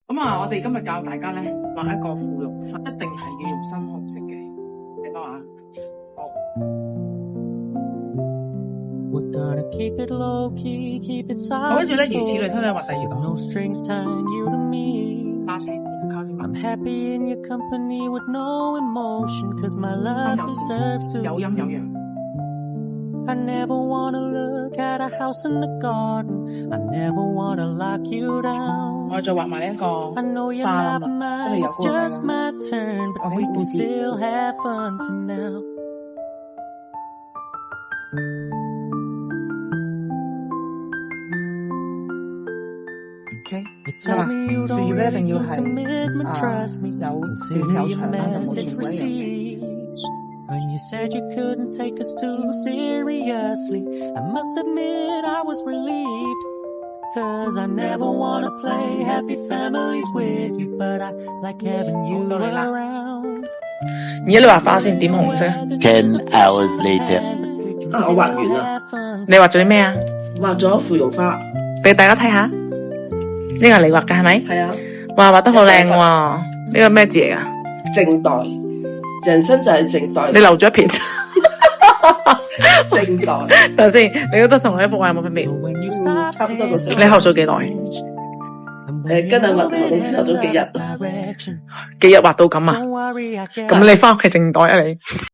咁啊，我哋今日教大家咧畫一個芙蓉花，一定係要用深紅色嘅。你幫啊，好。咁跟住咧，如此類推咧，畫第二個。拉扯，靠啲乜？心有陰有陽。I never wanna look at a house in the garden. I never wanna lock you down. 我再畫埋呢一個花啦，跟住有個我嘅故事。OK， 係嘛？樹葉咧一定要係有短有長啦，就冇全部一樣嘅。When you said you couldn't take us too seriously, I must admit I was relieved. Cause I never wanna play happy families with you, but I like having you around. 而家你畫花先點紅色 10 hours later. 我畫完啦。你畫咗啲咩啊？畫咗芙蓉花。俾大家睇下。呢個係你畫㗎係咪？係啊。哇，畫得好靚喎！呢個咩字嚟㗎？靜待。人生就係靜待。你留咗一片。靜待。等先，你覺得同呢幅畫有冇分別？差唔多個時間。你學咗幾耐？跟阿文同老師學咗幾日？幾日畫到咁啊？咁你返屋企靜待啊你？